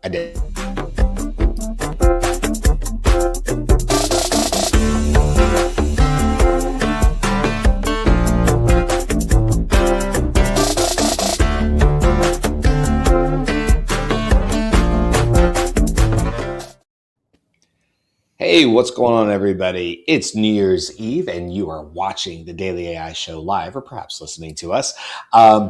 I did. Hey, what's going on, everybody? It's New Year's Eve, and you are watching the Daily AI Show live, or perhaps listening to us.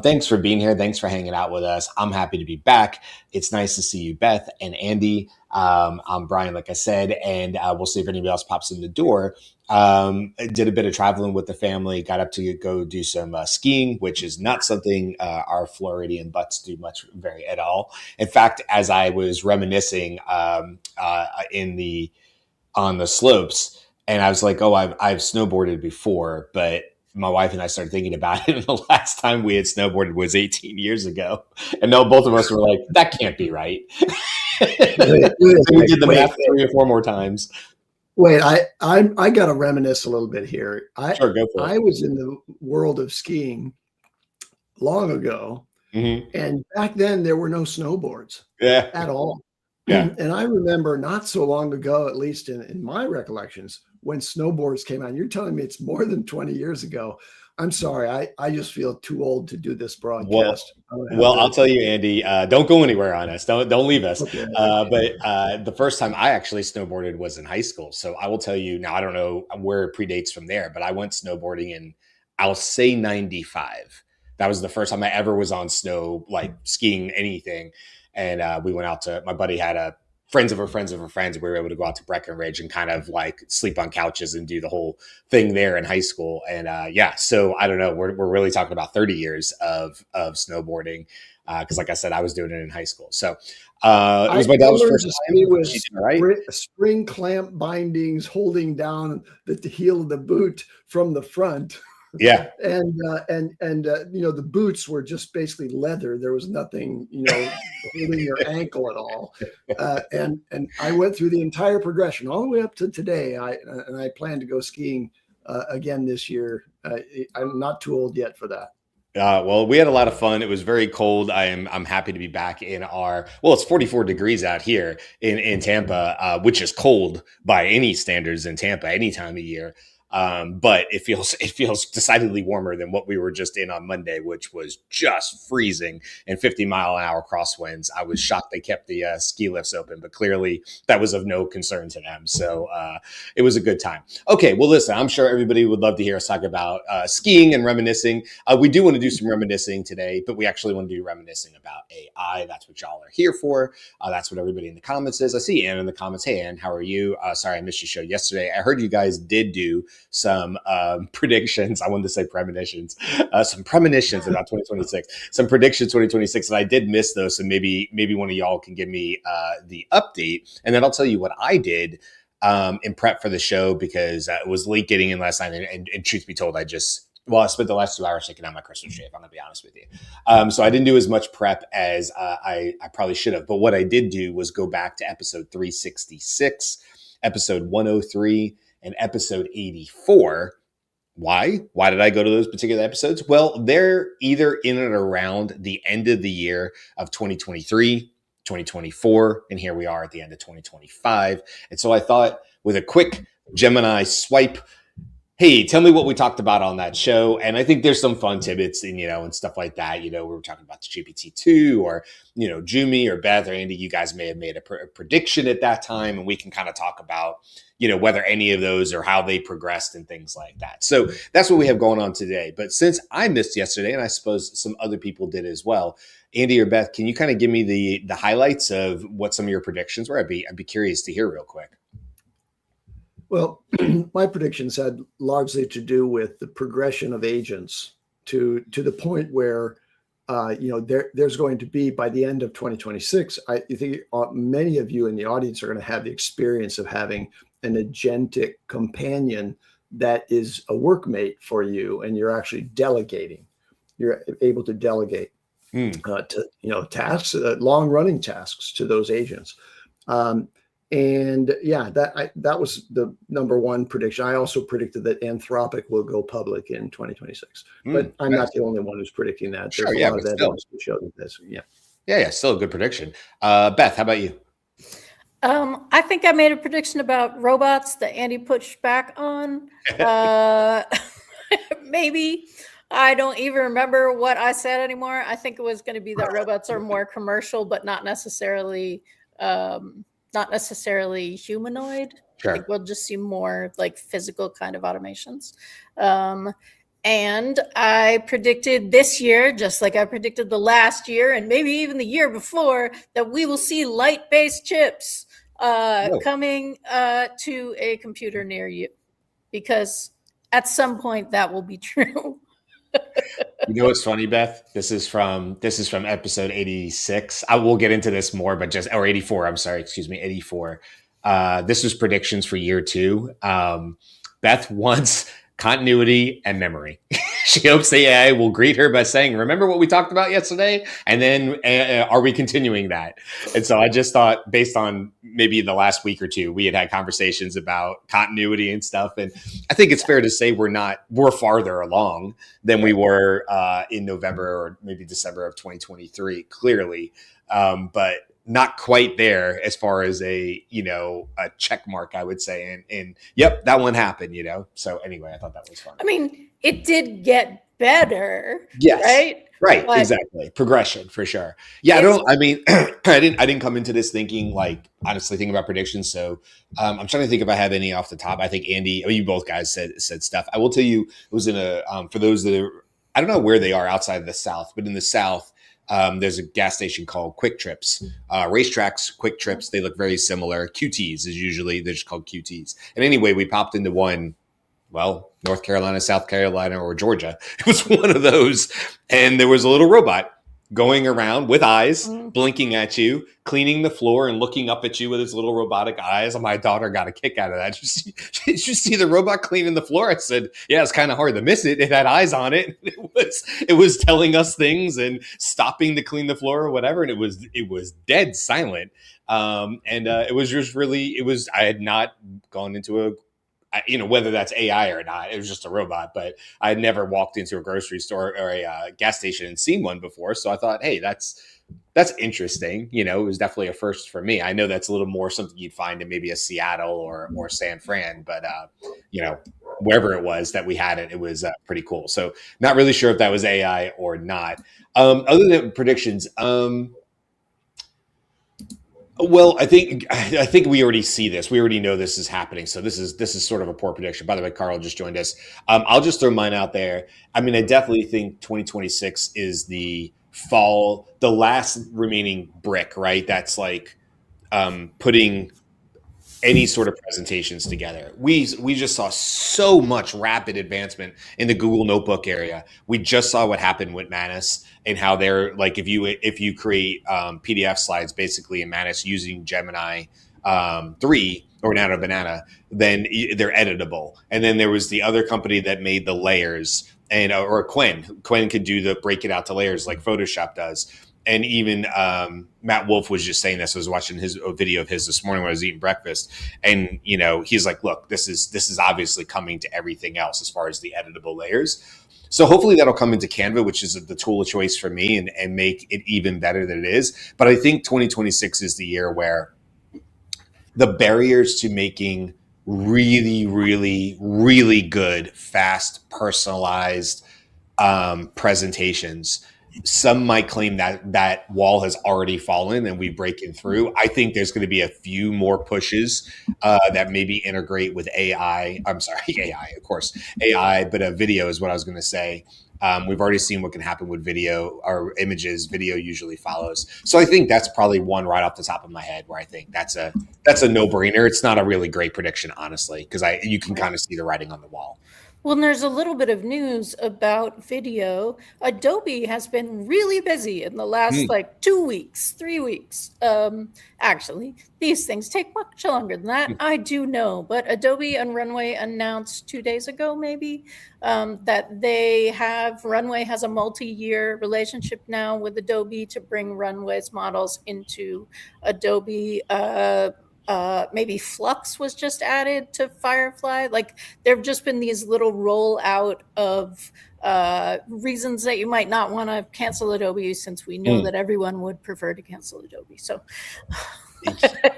Thanks for being here. Thanks for hanging out with us. I'm happy to be back. It's nice to see you, Beth and Andy. I'm Brian, like I said, and we'll see if anybody else pops in the door. I did a bit of traveling with the family, got up to go do some skiing, which is not something our Floridian butts do much very at all. In fact, as I was reminiscing on the slopes, and I was like, oh, I've snowboarded before, but my wife and I started thinking about it, and the last time we had snowboarded was 18 years ago. And no, both of us were like, that can't be right. So we did the math 3 or 4 more times. Wait, I got to reminisce a little bit here. Sure, go for it. I was in the world of skiing long ago, and back then there were no snowboards at all. Yeah. And I remember not so long ago, at least in my recollections, when snowboards came out. You're telling me it's more than 20 years ago. I'm sorry. I just feel too old to do this broadcast. Well, I'll tell you, Andy, don't go anywhere on us. Don't leave us. Okay. But the first time I actually snowboarded was in high school. So I will tell you now, I don't know where it predates from there, but I went snowboarding in, I'll say 95. That was the first time I ever was on snow, like skiing anything. And we went out to, my buddy had a friends of her friends of her friends. We were able to go out to Breckenridge and kind of like sleep on couches and do the whole thing there in high school. And so I don't know, we're really talking about 30 years of snowboarding. Cause like I said, I was doing it in high school. So it was my daughter's first time. With spring clamp bindings holding down the heel of the boot from the front. Yeah. And the boots were just basically leather. There was nothing, holding your ankle at all. And I went through the entire progression all the way up to today. I plan to go skiing again this year. I'm not too old yet for that. Well, we had a lot of fun. It was very cold. I'm happy to be back in it's 44 degrees out here in Tampa, which is cold by any standards in Tampa any time of year. But it feels decidedly warmer than what we were just in on Monday, which was just freezing and 50-mile-an-hour crosswinds. I was shocked they kept the ski lifts open, but clearly that was of no concern to them. So it was a good time. Okay, well, listen, I'm sure everybody would love to hear us talk about skiing and reminiscing. We do want to do some reminiscing today, but we actually want to do reminiscing about AI. That's what y'all are here for. That's what everybody in the comments is. I see Ann in the comments. Hey, Ann, how are you? Sorry, I missed your show yesterday. I heard you guys did do some predictions. I wanted to say premonitions, some premonitions about 2026, some predictions 2026, and I did miss those. So maybe one of y'all can give me the update, and then I'll tell you what I did in prep for the show, because it was late getting in last night, and truth be told, I spent the last 2 hours taking out my Christmas tree, if I'm going to be honest with you. So I didn't do as much prep as I probably should have. But what I did do was go back to episode 366, episode 103, and episode 84. Why? Why did I go to those particular episodes? Well, they're either in and around the end of the year of 2023, 2024, and here we are at the end of 2025. And so I thought, with a quick Gemini swipe, hey, tell me what we talked about on that show. And I think there's some fun tidbits and stuff like that. We were talking about the GPT-2 or, Jyunmi or Beth or Andy, you guys may have made a prediction at that time. And we can kind of talk about, whether any of those or how they progressed and things like that. So that's what we have going on today. But since I missed yesterday, and I suppose some other people did as well, Andy or Beth, can you kind of give me the highlights of what some of your predictions were? I'd be curious to hear real quick. Well, my predictions had largely to do with the progression of agents to the point where, there's going to be, by the end of 2026, I think many of you in the audience are going to have the experience of having an agentic companion that is a workmate for you, and you're actually delegating. You're able to delegate to tasks, long-running tasks to those agents. And yeah, that was the number one prediction. I also predicted that Anthropic will go public in 2026, but I'm not the only one who's predicting that. There's a lot of evidence to show that this. Yeah. Yeah, still a good prediction. Beth, how about you? I think I made a prediction about robots that Andy pushed back on. Uh, maybe I don't even remember what I said anymore. I think it was going to be that robots are more commercial, but um, not necessarily humanoid. I think Sure. we'll just see more like physical kind of automations. Um, and I predicted this year, just like I predicted the last year, and maybe even the year before, that we will see light based chips No. coming to a computer near you, because at some point that will be true. You know what's funny, Beth? This is from episode 86. I will get into this more, but just or 84. I'm sorry, excuse me, 84. This was predictions for year two. Beth wants continuity and memory. She hopes the AI will greet her by saying, "Remember what we talked about yesterday?" And then, are we continuing that? And so I just thought, based on maybe the last week or two, we had conversations about continuity and stuff, and I think it's fair to say we're farther along than we were in November or maybe December of 2023, clearly, but not quite there as far as a check mark, I would say. And yep, that one happened. So anyway, I thought that was fun. I mean, it did get better, Yes. right? Right, But exactly. Progression for sure. Yeah, I it's don't I mean I didn't come into this thinking like honestly thinking about predictions. So I'm trying to think if I have any off the top. I think Andy, I mean you both guys said stuff. I will tell you it was in a for those that are I don't know where they are outside of the South, but in the South, there's a gas station called Quick Trips. Racetracks, Quick Trips, they look very similar. QTs is usually they're just called QTs. And anyway, we popped into one North Carolina, South Carolina, or Georgia. It was one of those. And there was a little robot going around with eyes, blinking at you, cleaning the floor and looking up at you with his little robotic eyes. And my daughter got a kick out of that. Did you see the robot cleaning the floor? I said, yeah, it's kind of hard to miss it. It had eyes on it. It was telling us things and stopping to clean the floor or whatever. And it was dead silent. And it was just really, I had not gone into whether that's AI or not, it was just a robot. But I had never walked into a grocery store or a gas station and seen one before. So I thought, hey, that's interesting. It was definitely a first for me. I know that's a little more something you'd find in maybe a Seattle or San Fran, but wherever it was that we had it, it was pretty cool. So not really sure if that was AI or not. Other than predictions, well, I think we already see this. We already know this is happening. So this is sort of a poor prediction. By the way, Karl just joined us. I'll just throw mine out there. I mean, I definitely think 2026 is the last remaining brick, right? That's like putting any sort of presentations together. We just saw so much rapid advancement in the Google Notebook area. We just saw what happened with Manus and how they're like if you create PDF slides basically in Manus using Gemini 3 or Nano Banana, then they're editable. And then there was the other company that made the layers and or Quinn. Quinn could do the break it out to layers like Photoshop does. And even Matt Wolf was just saying this. I was watching a video of his this morning when I was eating breakfast, and he's like, "Look, this is obviously coming to everything else as far as the editable layers." So hopefully that'll come into Canva, which is the tool of choice for me, and make it even better than it is. But I think 2026 is the year where the barriers to making really, really, really good, fast, personalized presentations. Some might claim that wall has already fallen and we breaking through. I think there's going to be a few more pushes that maybe integrate with AI. I'm sorry, AI, of course, AI, but a video is what I was going to say. We've already seen what can happen with video or images. Video usually follows. So I think that's probably one right off the top of my head where I think that's a no brainer. It's not a really great prediction, honestly, because you can kind of see the writing on the wall. Well, and there's a little bit of news about video. Adobe has been really busy in the last Hmm. like 2 weeks, 3 weeks. Actually, these things take much longer than that. I do know, but Adobe and Runway announced 2 days ago, maybe, that Runway has a multi-year relationship now with Adobe to bring Runway's models into Adobe maybe Flux was just added to Firefly. Like there have just been these little rollout of reasons that you might not want to cancel Adobe, since we know that everyone would prefer to cancel Adobe. So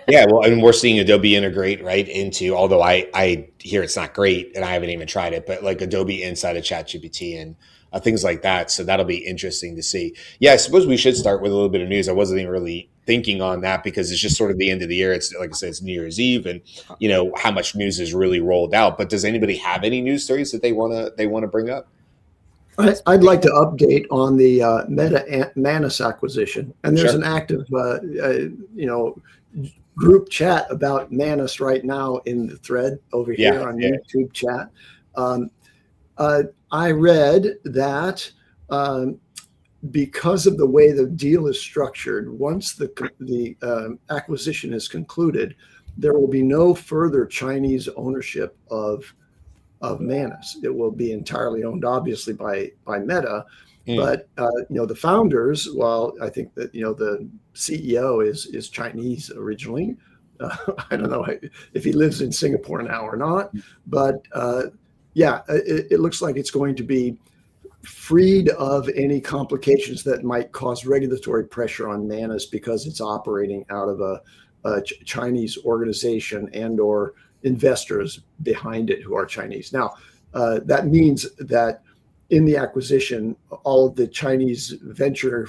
yeah, well, and we're seeing Adobe integrate right into, although I hear it's not great and I haven't even tried it, but like Adobe inside of ChatGPT and things like that. So that'll be interesting to see. Yeah, I suppose we should start with a little bit of news. I wasn't even really thinking on that because it's just sort of the end of the year. It's like I said, it's New Year's Eve, and you know how much news is really rolled out. But does anybody have any news stories that they wanna bring up? I'd like to update on the Meta Manus acquisition, and there's Sure. an active, group chat about Manus right now in the thread over here on YouTube chat. I read that because of the way the deal is structured, once the acquisition is concluded, there will be no further Chinese ownership of Manus. It will be entirely owned, obviously, by Meta. But the founders, well, I think that the CEO is Chinese originally. I don't know if he lives in Singapore now or not, but it looks like it's going to be freed of any complications that might cause regulatory pressure on Manus because it's operating out of a Chinese organization and/or investors behind it who are Chinese. Now, that means that in the acquisition, all of the Chinese venture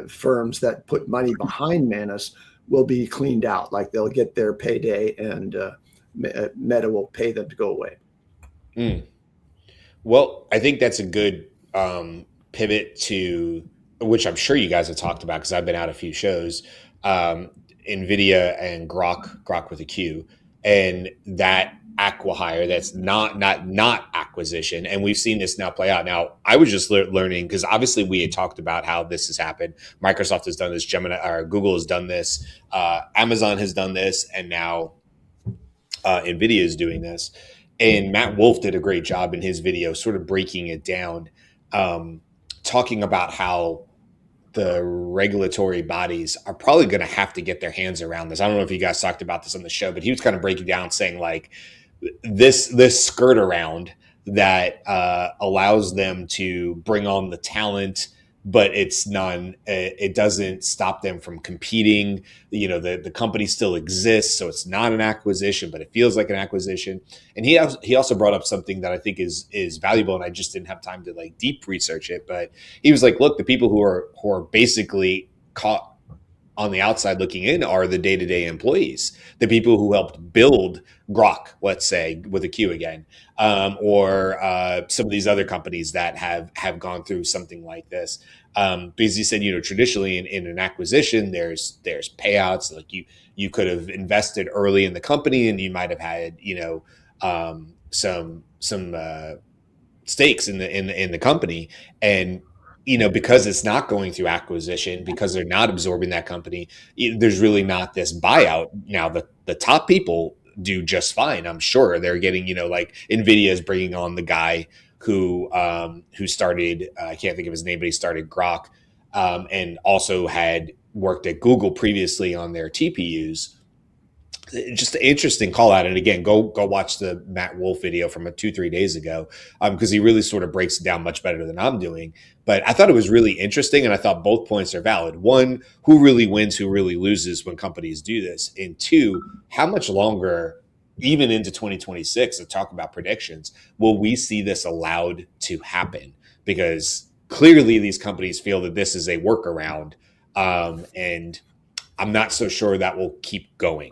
firms that put money behind Manus will be cleaned out. Like they'll get their payday, and Meta will pay them to go away. Well, I think that's a good pivot to, which I'm sure you guys have talked about because I've been at a few shows, NVIDIA and Grok with a Q, and that acqui-hire that's not acquisition. And we've seen this now play out. Now, I was just learning, because obviously we had talked about how this has happened. Microsoft has done this, Gemini, or Google has done this, Amazon has done this, and now NVIDIA is doing this. And Matt Wolf did a great job in his video sort of breaking it down, talking about how the regulatory bodies are probably going to have to get their hands around this. I don't know if you guys talked about this on the show, but he was kind of breaking down saying like this skirt around that allows them to bring on the talent, but it doesn't stop them from competing. The company still exists, so it's not an acquisition, but it feels like an acquisition. And he also brought up something that I think is valuable, and I just didn't have time to like deep research it. But he was like, look, the people who are basically caught on the outside looking in are the day-to-day employees, the people who helped build Grok, let's say, with a Q again, or some of these other companies that have gone through something like this. Because he said, traditionally in an acquisition, there's payouts. Like you could have invested early in the company, and you might have had some stakes in the company, and because it's not going through acquisition, because they're not absorbing that company, there's really not this buyout. Now, the top people do just fine. I'm sure they're getting, like NVIDIA is bringing on the guy who started, I can't think of his name, but he started Grok, and also had worked at Google previously on their TPUs. Just an interesting call out. And again, go watch the Matt Wolf video from 2-3 days ago, because he really sort of breaks it down much better than I'm doing. But I thought it was really interesting, and I thought both points are valid. One, who really wins, who really loses when companies do this? And two, how much longer, even into 2026, to talk about predictions, will we see this allowed to happen? Because clearly these companies feel that this is a workaround, and I'm not so sure that will keep going.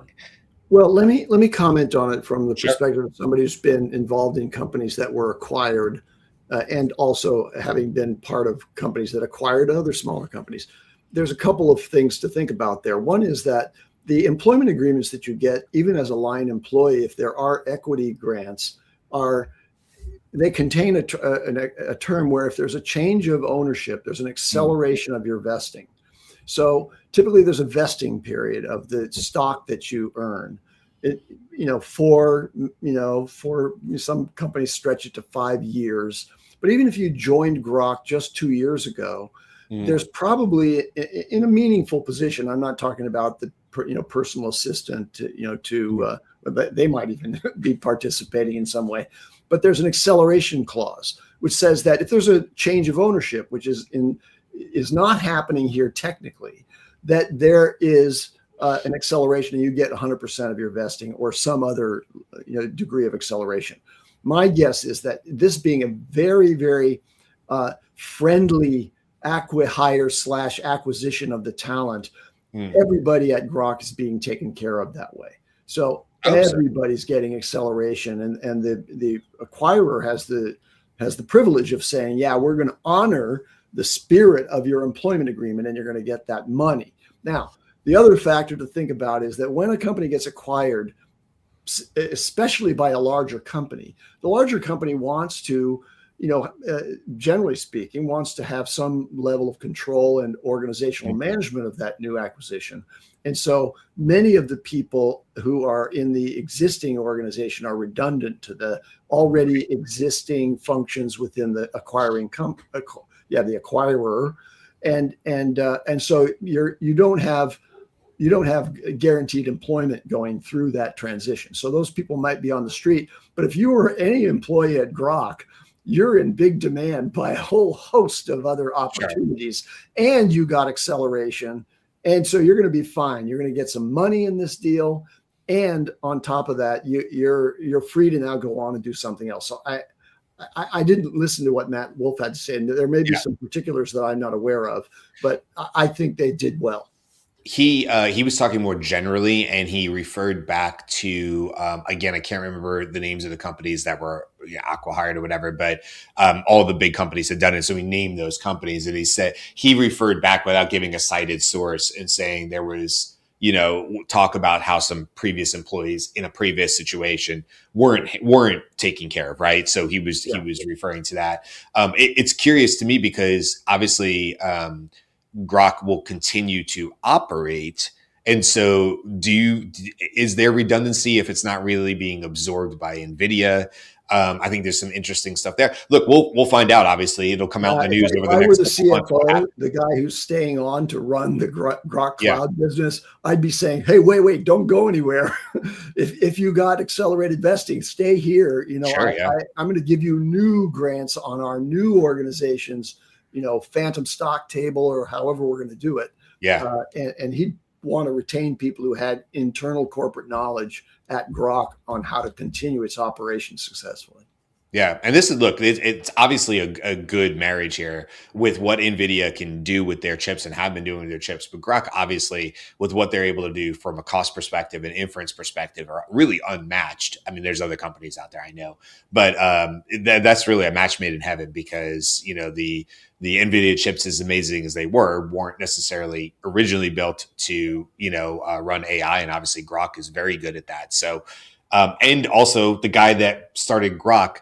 Well, let me comment on it from the perspective of somebody who's been involved in companies that were acquired, and also having been part of companies that acquired other smaller companies. There's a couple of things to think about there. One is that the employment agreements that you get, even as a line employee, if there are equity grants, they contain a term where if there's a change of ownership, there's an acceleration of your vesting. So typically there's a vesting period of the stock that you earn. For some companies stretch it to 5 years. But even if you joined Grok just 2 years ago, there's probably in a meaningful position. I'm not talking about the personal assistant, they might even be participating in some way. But there's an acceleration clause, which says that if there's a change of ownership, which is not happening here technically, that there is an acceleration and you get 100% of your vesting or some other degree of acceleration. My guess is that this being a very, very friendly acqui-hire / acquisition of the talent, everybody at Grok is being taken care of that way. So everybody's getting acceleration, and the acquirer has the privilege of saying, yeah, we're going to honor the spirit of your employment agreement, and you're going to get that money. Now, the other factor to think about is that when a company gets acquired, especially by a larger company, the larger company wants to, generally speaking, wants to have some level of control and organizational management of that new acquisition. And so many of the people who are in the existing organization are redundant to the already existing functions within the acquiring the acquirer. And so you don't have guaranteed employment going through that transition. So those people might be on the street, but if you were any employee at Grok, you're in big demand by a whole host of other opportunities, and you got acceleration. And so you're going to be fine. You're going to get some money in this deal. And on top of that, you're free to now go on and do something else. So I didn't listen to what Matt Wolf had to say. And there may be some particulars that I'm not aware of, but I think they did well. He was talking more generally, and he referred back to again, I can't remember the names of the companies that were acqui-hired or whatever, but all the big companies had done it. So he named those companies, and he referred back without giving a cited source and saying there was talk about how some previous employees in a previous situation weren't taken care of, right? So he was referring to that. It's curious to me because obviously Grok will continue to operate. And so is there redundancy if it's not really being absorbed by NVIDIA? I think there's some interesting stuff there. Look, we'll find out. Obviously, it'll come out in the news over the next couple months. If I were the CFO, the guy who's staying on to run the Grok cloud business, I'd be saying, hey, wait, don't go anywhere. if you got accelerated vesting, stay here. I'm going to give you new grants on our new organization's phantom stock table or however we're going to do it. Yeah. And he'd want to retain people who had internal corporate knowledge at Grok on how to continue its operations successfully. Yeah. And it's obviously a good marriage here with what NVIDIA can do with their chips and have been doing with their chips. But Grok, obviously, with what they're able to do from a cost perspective and inference perspective are really unmatched. I mean, there's other companies out there, I know, but that's really a match made in heaven because, the NVIDIA chips, as amazing as they weren't necessarily originally built to, run AI. And obviously Grok is very good at that. So, and also the guy that started Grok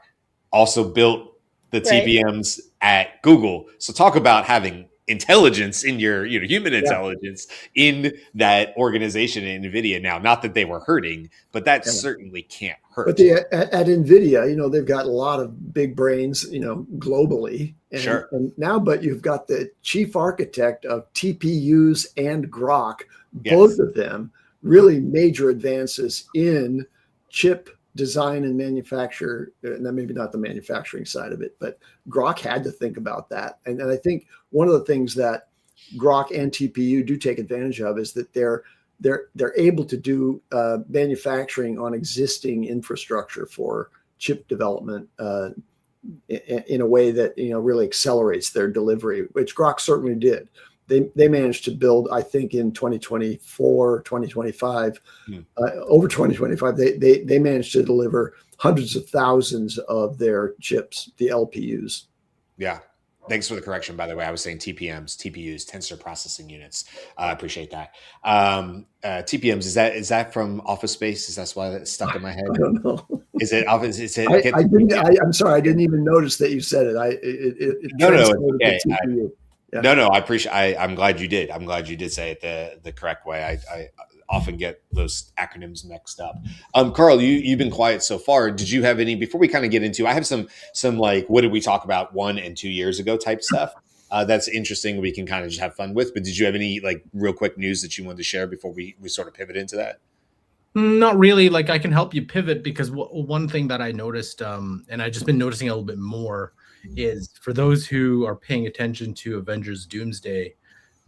also built the TPMs at Google. So talk about having intelligence in your human intelligence in that organization in NVIDIA. Now, not that they were hurting, but that certainly can't hurt. But at NVIDIA, they've got a lot of big brains, globally. And now, but you've got the chief architect of TPUs and Grok, both of them really major advances in chip design and manufacture, and then maybe not the manufacturing side of it, but Grok had to think about that. And I think one of the things that Grok and TPU do take advantage of is that they're able to do manufacturing on existing infrastructure for chip development in a way that really accelerates their delivery, which Grok certainly did. They managed to build, I think, in 2024, 2025, over 2025, they managed to deliver hundreds of thousands of their chips, the LPUs. Yeah. Thanks for the correction, by the way. I was saying TPMs, TPUs, tensor processing units. I appreciate that. TPMs, is that from Office Space? Is that why that's stuck in my head? I don't know. Is it Office? I'm sorry. I didn't even notice that you said it. No, okay. No, I appreciate. I'm glad you did. I'm glad you did say it the correct way. I often get those acronyms mixed up. Karl, you've been quiet so far. Did you have any before we kind of get into? I have some like what did we talk about 1 and 2 years ago type stuff. that's interesting. We can kind of just have fun with. But did you have any like real quick news that you wanted to share before we sort of pivot into that? Not really. Like I can help you pivot because one thing that I noticed, and I just been noticing a little bit more, is for those who are paying attention to Avengers Doomsday,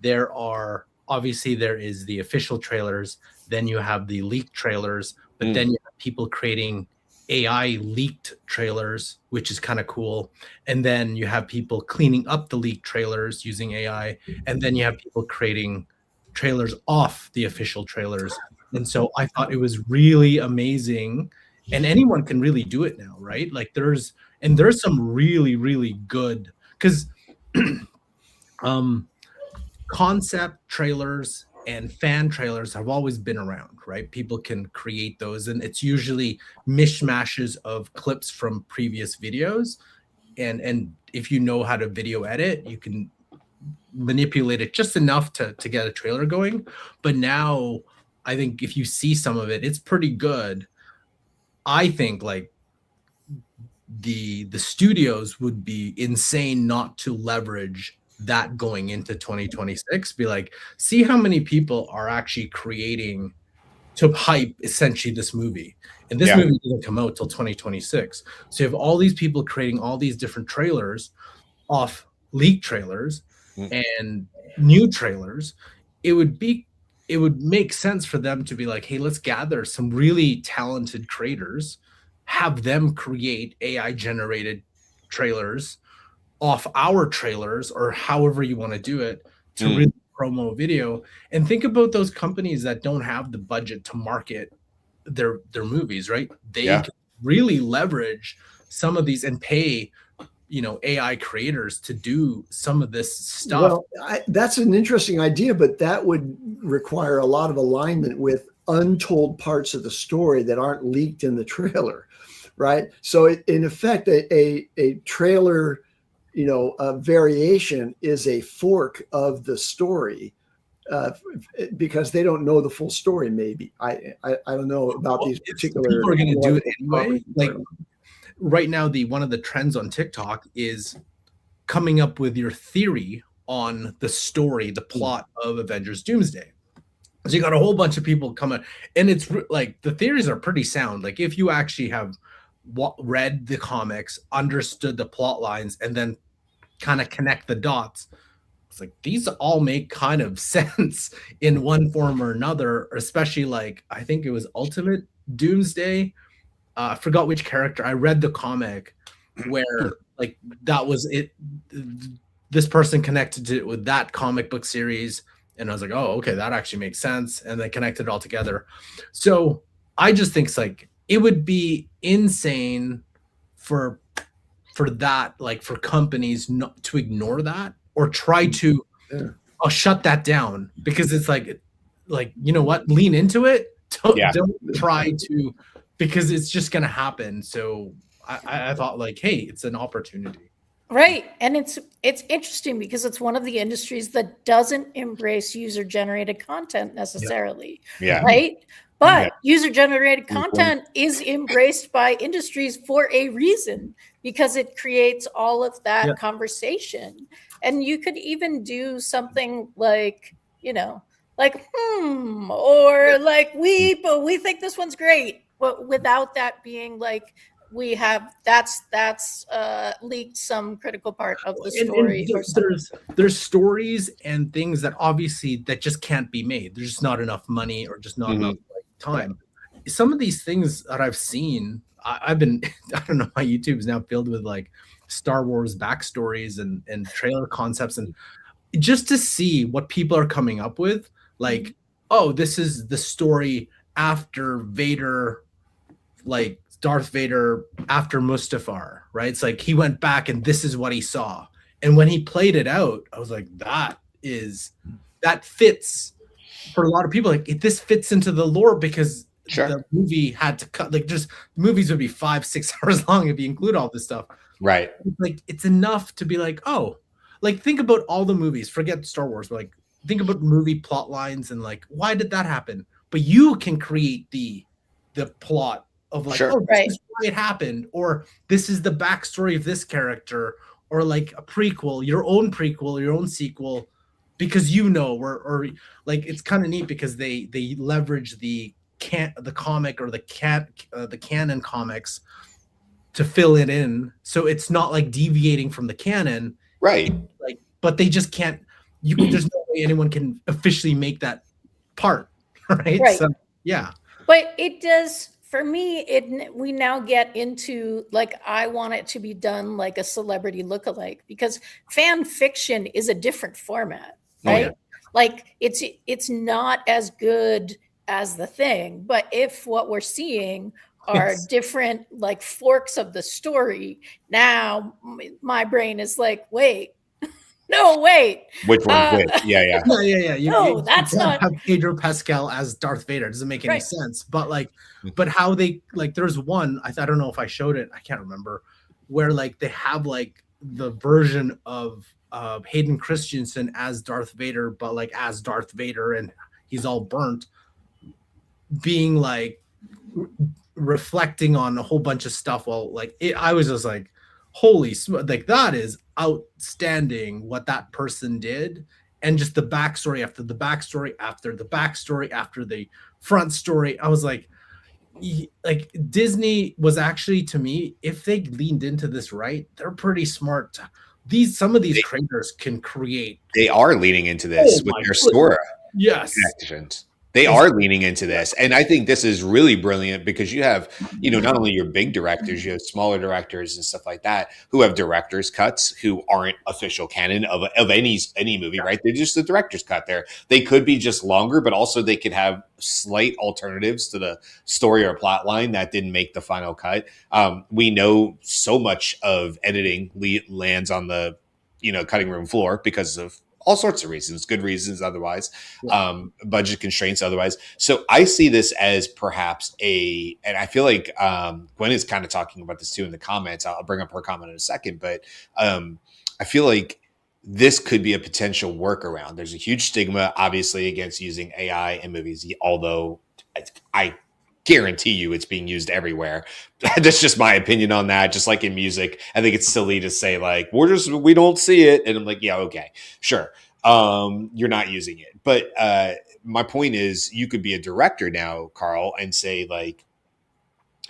there is the official trailers, then you have the leaked trailers, but then you have people creating AI leaked trailers, which is kind of cool. And then you have people cleaning up the leaked trailers using AI, and then you have people creating trailers off the official trailers. And so I thought it was really amazing, and anyone can really do it now, right? Like there's some really, really good, because concept trailers and fan trailers have always been around, right? People can create those, and it's usually mishmashes of clips from previous videos. And if you know how to video edit, you can manipulate it just enough to get a trailer going. But now I think if you see some of it, it's pretty good. I think like the studios would be insane not to leverage that going into 2026. Be like, see how many people are actually creating to hype essentially this movie. And this movie doesn't come out till 2026. So you have all these people creating all these different trailers off leaked trailers and new trailers. It would make sense for them to be like, hey, let's gather some really talented creators, have them create AI generated trailers off our trailers, or however you want to do it, to really promo video. And think about those companies that don't have the budget to market their movies, right? They can really leverage some of these and pay, AI creators to do some of this stuff. Well, that's an interesting idea, but that would require a lot of alignment with untold parts of the story that aren't leaked in the trailer, right? So in effect, a trailer, a variation is a fork of the story, because they don't know the full story. Maybe I don't know about these particular. People are going to do it anyway. Like right now, one of the trends on TikTok is coming up with your theory on the story, the plot of Avengers Doomsday. So you got a whole bunch of people coming, and it's like the theories are pretty sound. Like if you actually have read the comics, understood the plot lines, and then kind of connect the dots, it's like these all make kind of sense in one form or another. Especially like I think it was Ultimate Doomsday. I forgot which character. I read the comic where like that was it. This person connected it with that comic book series, and I was like, oh, okay, that actually makes sense, and they connected it all together. So I just think it's like it would be insane for that, like for companies not to ignore that or try to shut that down, because it's like you know what, lean into it. Don't try to, because it's just gonna happen. So I thought like, hey, it's an opportunity. Right. And it's interesting because it's one of the industries that doesn't embrace user-generated content necessarily. Right? But user-generated content is embraced by industries for a reason, because it creates all of that conversation. And you could even do something like, like, or like, we think this one's great, but without that being like, that's leaked some critical part of the story. There's stories and things that obviously that just can't be made. There's just not enough money or just not enough time. Some of these things that I've seen, I don't know, my YouTube is now filled with like Star Wars backstories and trailer concepts, and just to see what people are coming up with, like, oh, this is the story after Vader, like Darth Vader after Mustafar, right? It's like he went back and this is what he saw. And when he played it out, I was like, that fits for a lot of people. Like this fits into the lore, because the movie had to cut, like just movies would be 5-6 hours long if you include all this stuff. Right. Like it's enough to be like, oh, like think about all the movies, forget Star Wars, but like think about movie plot lines and like, why did that happen? But you can create the plot of like, oh, this is why it happened, or this is the backstory of this character, or like a prequel, your own prequel, your own sequel, because you know, or like it's kind of neat because they leverage the comic or the canon comics to fill it in, so it's not like deviating from the canon, Right. like, but they just can't. There's no way anyone can officially make that part, right? Right. So yeah. But it does, for me, we now get into like, I want it to be done like a celebrity lookalike, because fan fiction is a different format, right? Oh, yeah. Like it's not as good as the thing, but if what we're seeing are Yes. different like forks of the story, now my brain is like, wait, no, wait. Which one's which? Yeah. Yeah. No, that's can't not- have Pedro Pascal as Darth Vader. It doesn't make any Right. sense. But like, but how they like, there's one, I don't know if I showed it, I can't remember, where like they have like the version of Hayden Christensen as Darth Vader, but like as Darth Vader, and he's all burnt, being like reflecting on a whole bunch of stuff. Well, like I was just like, holy like that is outstanding what that person did, and just the backstory after the backstory after the backstory after the front story. I was like Disney was actually, to me, if they leaned into this right, they're pretty smart. Some of these creators can create. They are leaning into this with their Sora connections. They are leaning into this. And I think this is really brilliant because you have, not only your big directors, you have smaller directors and stuff like that who have director's cuts who aren't official canon of any movie, right? They're just the director's cut there. They could be just longer, but also they could have slight alternatives to the story or plot line that didn't make the final cut. We know so much of editing lands on the, cutting room floor because of all sorts of reasons, good reasons otherwise, budget constraints otherwise. So I see this as perhaps and I feel like Gwen is kind of talking about this too in the comments. I'll bring up her comment in a second, but I feel like this could be a potential workaround. There's a huge stigma, obviously, against using AI in movies, although I guarantee you it's being used everywhere. That's just my opinion on that. Just like in music, I think it's silly to say like, we don't see it. And I'm like, yeah, okay, sure. You're not using it. But my point is you could be a director now, Karl, and say like,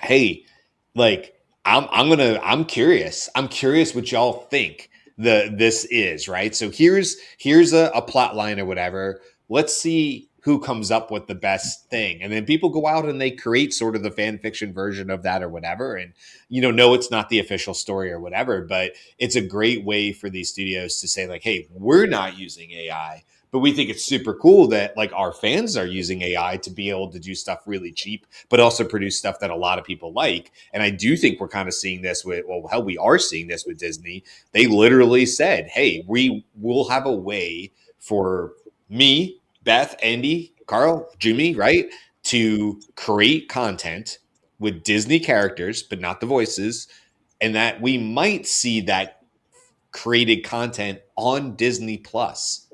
hey, like I'm curious. I'm curious what y'all think this is, right? So here's a plot line or whatever. Let's see who comes up with the best thing. And then people go out and they create sort of the fan fiction version of that or whatever. And, no, it's not the official story or whatever, but it's a great way for these studios to say like, hey, we're not using AI, but we think it's super cool that like our fans are using AI to be able to do stuff really cheap, but also produce stuff that a lot of people like. And I do think we're kind of seeing this we are seeing this with Disney. They literally said, hey, we will have a way for me, Beth, Andy, Karl, Jyunmi, right, to create content with Disney characters, but not the voices, and that we might see that created content on Disney Plus.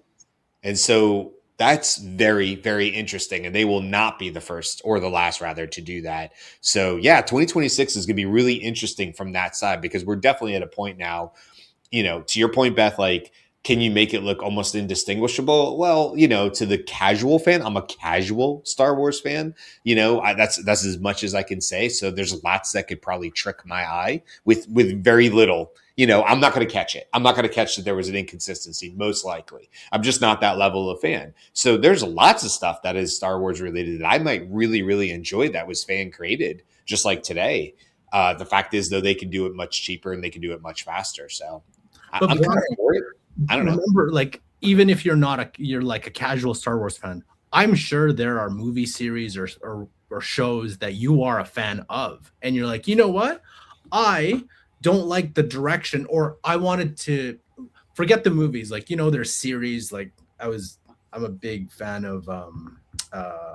And so that's very, very interesting. And they will not be the first or the last, rather, to do that. So yeah, 2026 is going to be really interesting from that side, because we're definitely at a point now, to your point, Beth, like, can you make it look almost indistinguishable? Well, to the casual fan, I'm a casual Star Wars fan. That's as much as I can say. So there's lots that could probably trick my eye with very little. I'm not going to catch it. I'm not going to catch that there was an inconsistency, most likely. I'm just not that level of fan. So there's lots of stuff that is Star Wars related that I might really, really enjoy that was fan created, just like today. The fact is, though, they can do it much cheaper and they can do it much faster. So I'm kind of for it. I don't know. Remember, like, even if you're like a casual Star Wars fan, I'm sure there are movie series or shows that you are a fan of, and you're like, you know what, I don't like the direction, or I wanted to forget the movies. Like, there's series like I'm a big fan of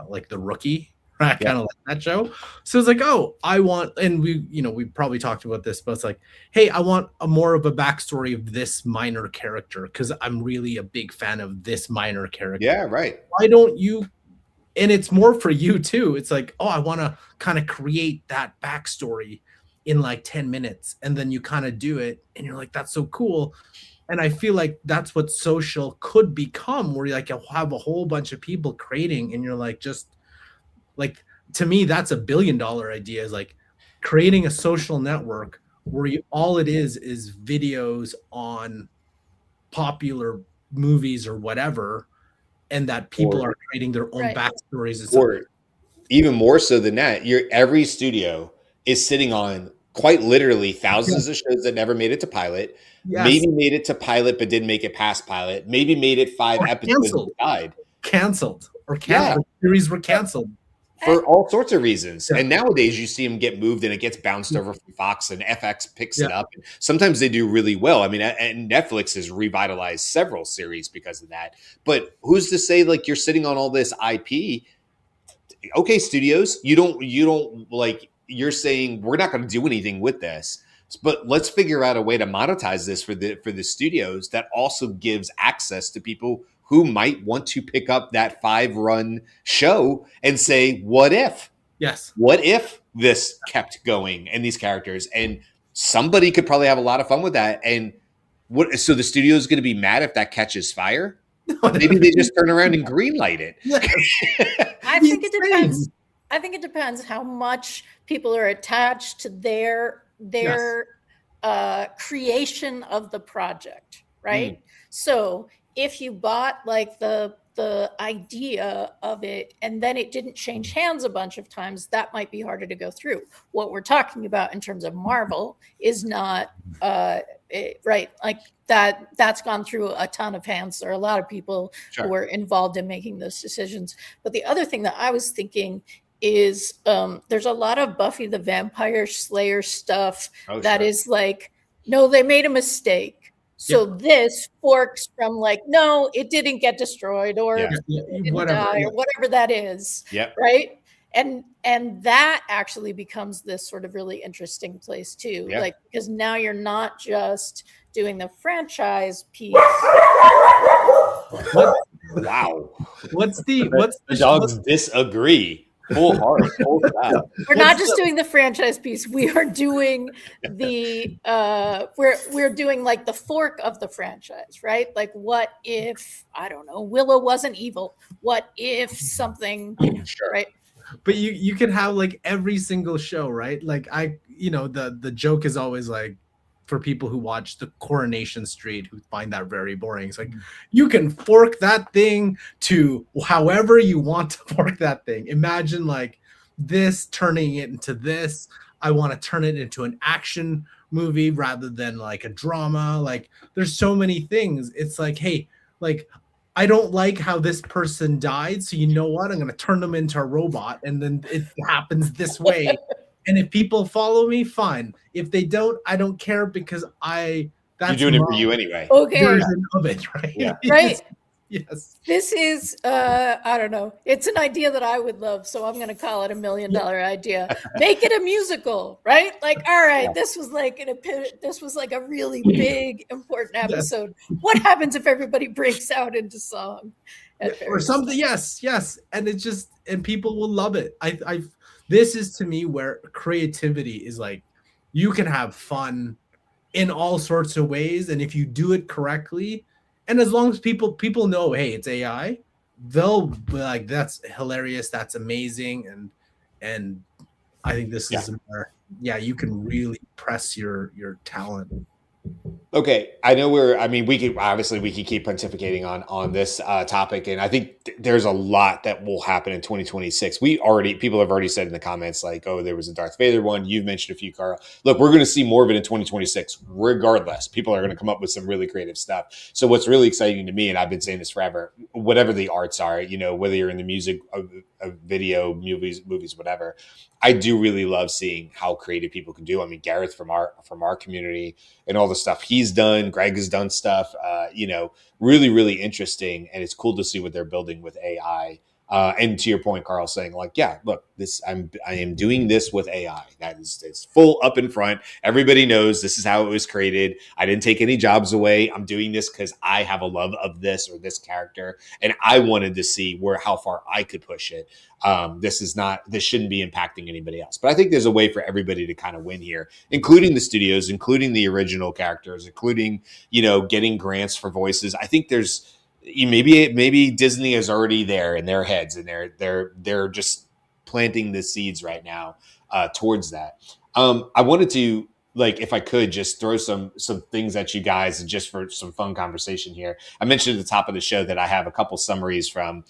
like The Rookie. I kind of like that show. So it's like, oh, I want, and we probably talked about this, but it's like, hey, I want more of a backstory of this minor character because I'm really a big fan of this minor character. Yeah, right. Why don't you? And it's more for you too. It's like, oh, I want to kind of create that backstory in like 10 minutes, and then you kind of do it and you're like, that's so cool. And I feel like that's what social could become, where like you'll have a whole bunch of people creating, and you're like, just like, to me, that's a $1 billion idea, is like creating a social network where all it is videos on popular movies or whatever, and that people are creating their own Right. backstories and stuff. Or even more so than that, every studio is sitting on quite literally thousands of shows that never made it to pilot, maybe made it to pilot but didn't make it past pilot, maybe made it 5 Or episodes and died. Canceled. The series were canceled. For all sorts of reasons. And nowadays you see them get moved and it gets bounced over from Fox, and FX picks it up. And sometimes they do really well. I mean, and Netflix has revitalized several series because of that. But who's to say, like, you're sitting on all this IP? Okay, studios, you don't like, you're saying we're not going to do anything with this, but let's figure out a way to monetize this for the studios that also gives access to people who might want to pick up that 5-run show and say, what if? Yes. What if this kept going and these characters? And somebody could probably have a lot of fun with that. And so the studio is going to be mad if that catches fire? Maybe they just turn around and greenlight it. I think it depends. I think it depends how much people are attached to their creation of the project, right? So if you bought like the idea of it and then it didn't change hands a bunch of times, that might be harder to go through. What we're talking about in terms of Marvel is not right, like that's gone through a ton of hands. There are a lot of people who were involved in making those decisions. But the other thing that I was thinking is there's a lot of Buffy the Vampire Slayer stuff that is like, no, they made a mistake. So this forks from like, no, it didn't get destroyed, or it didn't die, or whatever that is. Right. And that actually becomes this sort of really interesting place too. Like, because now you're not just doing the franchise piece. Wow. What's the dogs disagree? Full heart, full stop. We're not just doing the franchise piece. We are doing the we're doing like the fork of the franchise, right? Like, what if, I don't know, Willow wasn't evil? What if something, right? But you can have like every single show, right? Like the joke is always like, for people who watch the Coronation Street, who find that very boring, it's like, you can fork that thing to however you want to fork that thing. Imagine like this turning it into this. I want to turn it into an action movie rather than like a drama. Like, there's so many things. It's like, hey, like, I don't like how this person died, so you know what? I'm going to turn them into a robot, and then it happens this way. And if people follow me, fine. If they don't, I don't care, because that's you're doing it for you anyway. Okay. Version of it, right? Yeah. Right. Yes. This is I don't know. It's an idea that I would love, so I'm going to call it $1 million idea. Make it a musical, right? Like, all right, this was like a really big, important episode. What happens if everybody breaks out into song? Or something? Yes. And it's just, and people will love it. This is, to me, where creativity is like, you can have fun in all sorts of ways, and if you do it correctly, and as long as people know, hey, it's AI, they'll be like, that's hilarious, that's amazing, and I think this is where you can really press your talent. Okay, I know we could keep pontificating on this topic, and I think there's a lot that will happen in 2026. People have already said in the comments, like, oh, there was a Darth Vader one. You've mentioned a few, Karl. Look, we're going to see more of it in 2026, regardless. People are going to come up with some really creative stuff. So what's really exciting to me, and I've been saying this forever, whatever the arts are, whether you're in the music, video, movies, whatever, I do really love seeing how creative people can do. I mean, Gareth from our community and all the stuff he's done, Greg has done stuff, really, really interesting. And it's cool to see what they're building with AI And to your point, Karl, saying like, yeah, look, I am doing this with AI. It's full up in front. Everybody knows this is how it was created. I didn't take any jobs away. I'm doing this because I have a love of this or this character, and I wanted to see how far I could push it. This shouldn't be impacting anybody else. But I think there's a way for everybody to kind of win here, including the studios, including the original characters, including, getting grants for voices. I think there's maybe Disney is already there in their heads, and they're just planting the seeds right now towards that. I wanted to, like, if I could just throw some things at you guys, and just for some fun conversation here. I mentioned at the top of the show that I have a couple summaries from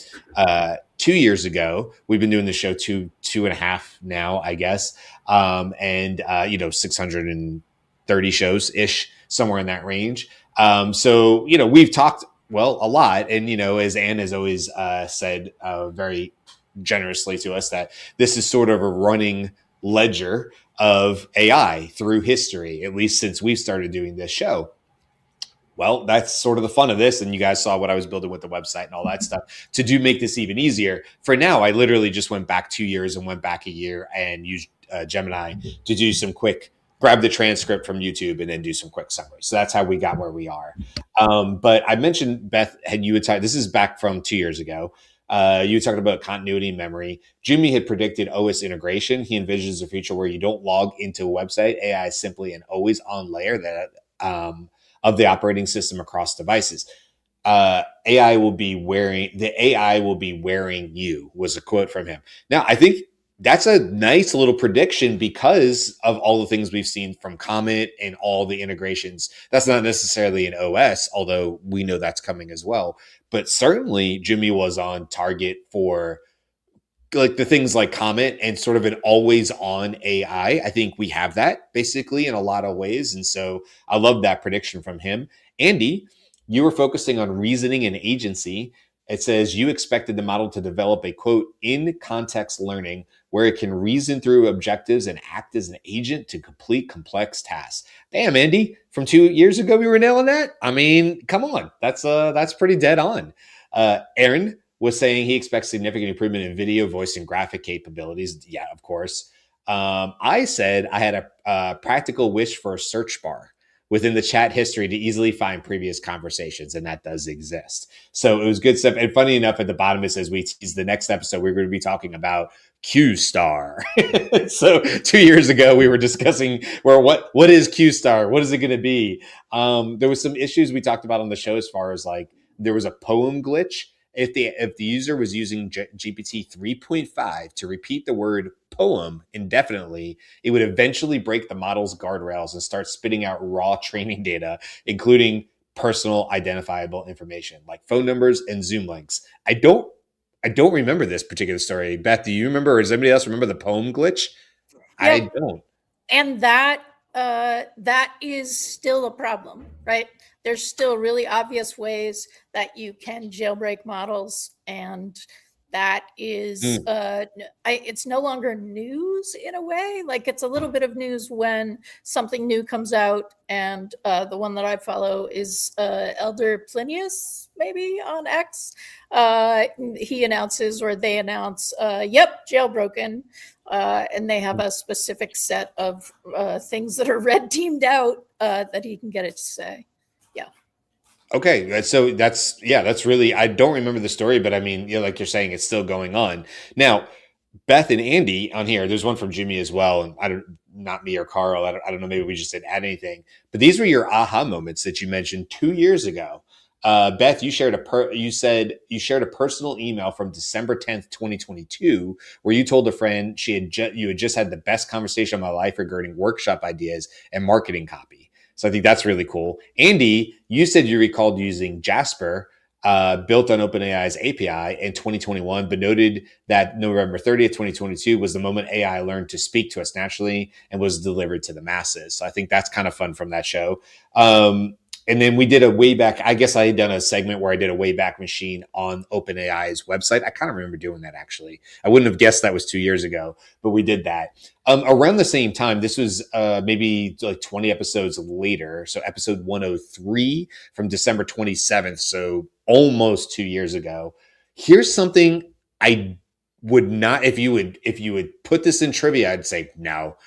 2 years ago. We've been doing the show two and a half now, I guess, and 630 shows ish, somewhere in that range. So we've talked a lot, and as Anne has always said very generously to us, that this is sort of a running ledger of AI through history, at least since we've started doing this show. Well, that's sort of the fun of this. And you guys saw what I was building with the website and all that stuff to make this even easier. For now, I literally just went back 2 years and went back a year and used Gemini to do some quick, grab the transcript from YouTube and then do some quick summaries. So that's how we got where we are. But I mentioned, Beth, this is back from 2 years ago. You talked about continuity and memory. Jyunmi had predicted OS integration. He envisions a future where you don't log into a website. AI is simply an always on layer that of the operating system across devices. AI will be wearing you, was a quote from him. Now, I think that's a nice little prediction because of all the things we've seen from Comet and all the integrations. That's not necessarily an OS, although we know that's coming as well. But certainly Jyunmi was on target for like the things like Comet and sort of an always on AI. I think we have that basically in a lot of ways. And so I love that prediction from him. Andy, you were focusing on reasoning and agency. It says you expected the model to develop a, quote, in context learning where it can reason through objectives and act as an agent to complete complex tasks. Damn, Andy, from 2 years ago, we were nailing that. I mean, come on. That's pretty dead on. Aaron was saying he expects significant improvement in video, voice, and graphic capabilities. Yeah, of course. I said I had a practical wish for a search bar within the chat history to easily find previous conversations, and that does exist. So it was good stuff. And funny enough, at the bottom it says we tease the next episode we're going to be talking about Q Star. So 2 years ago we were discussing what is Q Star? What is it going to be? There was some issues we talked about on the show as far as like there was a poem glitch. If the user was using GPT 3.5 to repeat the word poem indefinitely, it would eventually break the model's guardrails and start spitting out raw training data, including personal identifiable information like phone numbers and Zoom links. I don't remember this particular story. Beth, do you remember, or does anybody else remember the poem glitch? Yep. I don't. And that is still a problem, right? There's still really obvious ways that you can jailbreak models, and that is it's no longer news in a way. Like it's a little bit of news when something new comes out, and the one that I follow is Elder Plinius, maybe on X. He announces, or they announce, yep, jailbroken. And they have a specific set of things that are red teamed out that he can get it to say. Yeah. Okay. So that's really, I don't remember the story, but I mean, like you're saying, it's still going on. Now, Beth and Andy on here, there's one from Jyunmi as well. And not me or Karl. I don't know. Maybe we just didn't add anything, but these were your aha moments that you mentioned 2 years ago. Beth, you shared you shared a personal email from December 10th, 2022, where you told a friend you had just had the best conversation of my life regarding workshop ideas and marketing copy. So I think that's really cool. Andy, you said you recalled using Jasper, built on OpenAI's API in 2021, but noted that November 30th, 2022 was the moment AI learned to speak to us naturally and was delivered to the masses. So I think that's kind of fun from that show. And then we did a Wayback. I guess I had done a segment where I did a Wayback Machine on OpenAI's website. I kind of remember doing that, actually. I wouldn't have guessed that was 2 years ago, but we did that. Around the same time, this was maybe like 20 episodes later. So episode 103 from December 27th. So almost 2 years ago. Here's something I would not, if you would put this in trivia, I'd say no.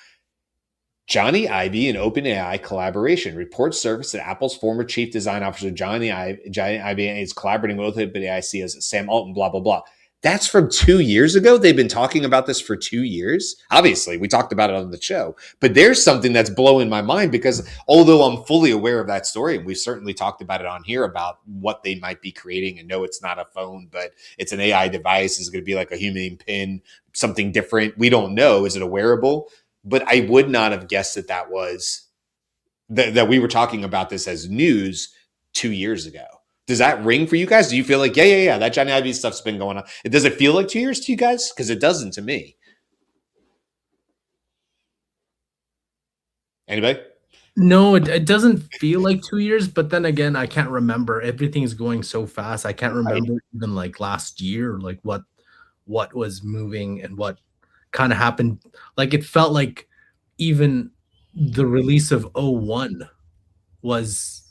Johnny Ive and OpenAI collaboration. Reports surfaced that Apple's former chief design officer Johnny Ive is collaborating with OpenAI CEOs Sam Altman, blah, blah, blah. That's from 2 years ago. They've been talking about this for 2 years. Obviously, we talked about it on the show. But there's something that's blowing my mind, because although I'm fully aware of that story, and we've certainly talked about it on here about what they might be creating, and no, it's not a phone, but it's an AI device. It's going to be like a human pin, something different. We don't know. Is it a wearable? But I would not have guessed that that we were talking about this as news 2 years ago. Does that ring for you guys? Do you feel like, yeah, that Johnny Ive stuff's been going on? Does it feel like 2 years to you guys? Because it doesn't to me. Anybody? No, it doesn't feel like 2 years, but then again, I can't remember. Everything's going so fast. I can't remember even like last year, like what was moving and what kind of happened. Like it felt like even the release of 01 was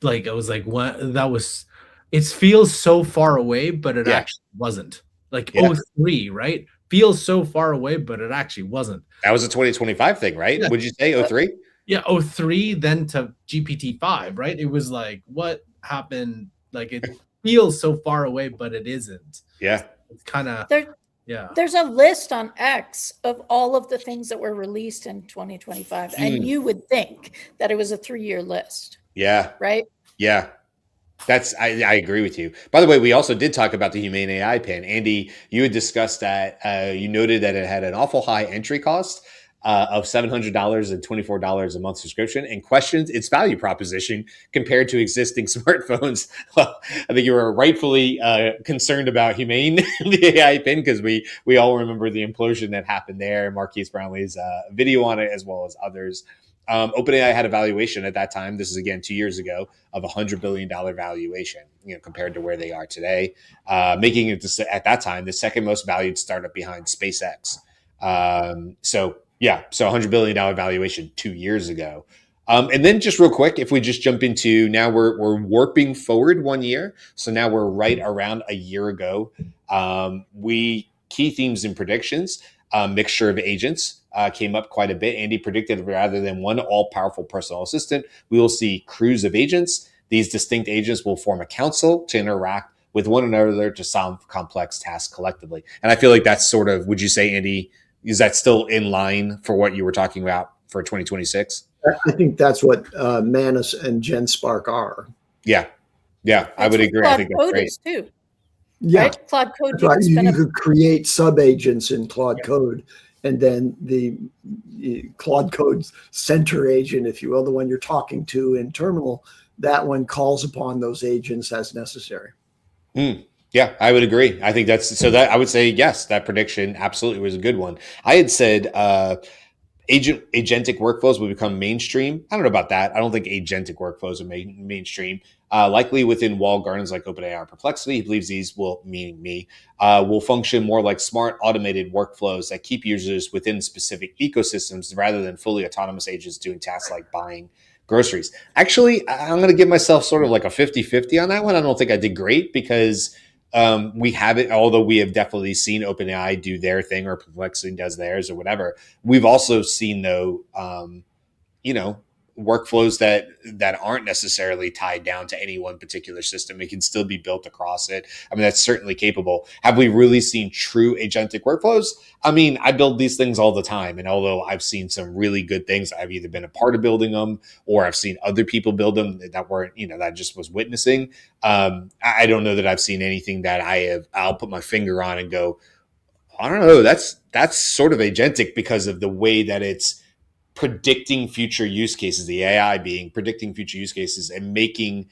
like, I was like, what? That was, it feels so far away, but it actually wasn't. Like 03, right? Feels so far away, but it actually wasn't. That was a 2025 thing, right? Would you say 03? Yeah, 03 then to GPT-5, right? It was like, what happened? Like it feels so far away, but it isn't. Yeah. It's kind of, yeah. There's a list on X of all of the things that were released in 2025. And you would think that it was a 3-year list. Yeah. Right? Yeah. I agree with you. By the way, we also did talk about the Humane AI pin. Andy, you had discussed that. You noted that it had an awful high entry cost of $700 and $24 a month subscription, and questions its value proposition compared to existing smartphones. Well, I think you were rightfully concerned about Humane, the AI pin, because we all remember the implosion that happened there. Marquise Brownlee's video on it, as well as others. OpenAI had a valuation at that time, this is again 2 years ago, of $100 billion valuation, compared to where they are today, making it at that time the second most valued startup behind SpaceX. So $100 billion valuation 2 years ago. And then just real quick, if we just jump into, now we're warping forward 1 year. So now we're right around a year ago. Key themes and predictions, mixture of agents came up quite a bit. Andy predicted rather than one all-powerful personal assistant, we will see crews of agents. These distinct agents will form a council to interact with one another to solve complex tasks collectively. And I feel like that's sort of, would you say, Andy, is that still in line for what you were talking about for 2026? I think that's what Manus and GenSpark are. Yeah, I would agree. I think that's great. Too. Yeah, right? Claude Code. Right. You could create sub-agents in Claude Code, and then the Claude Code's center agent, if you will, the one you're talking to in terminal, that one calls upon those agents as necessary. Yeah, I would agree. I think that's, so that I would say, yes, that prediction absolutely was a good one. I had said agentic workflows will become mainstream. I don't know about that. I don't think agentic workflows are mainstream. Likely within walled gardens like OpenAI or Perplexity, he believes these will function more like smart automated workflows that keep users within specific ecosystems rather than fully autonomous agents doing tasks like buying groceries. Actually, I'm going to give myself sort of like a 50-50 on that one. I don't think I did great because we haven't, although we have definitely seen OpenAI do their thing or Perplexity does theirs or whatever. We've also seen though, workflows that aren't necessarily tied down to any one particular system. It can still be built across it. I mean, that's certainly capable. Have we really seen true agentic workflows? I mean, I build these things all the time. And although I've seen some really good things, I've either been a part of building them or I've seen other people build them that weren't, that I just was witnessing. I don't know that I've seen anything that I'll put my finger on and go, I don't know, that's sort of agentic because of the way that it's predicting future use cases, the AI being predicting future use cases and making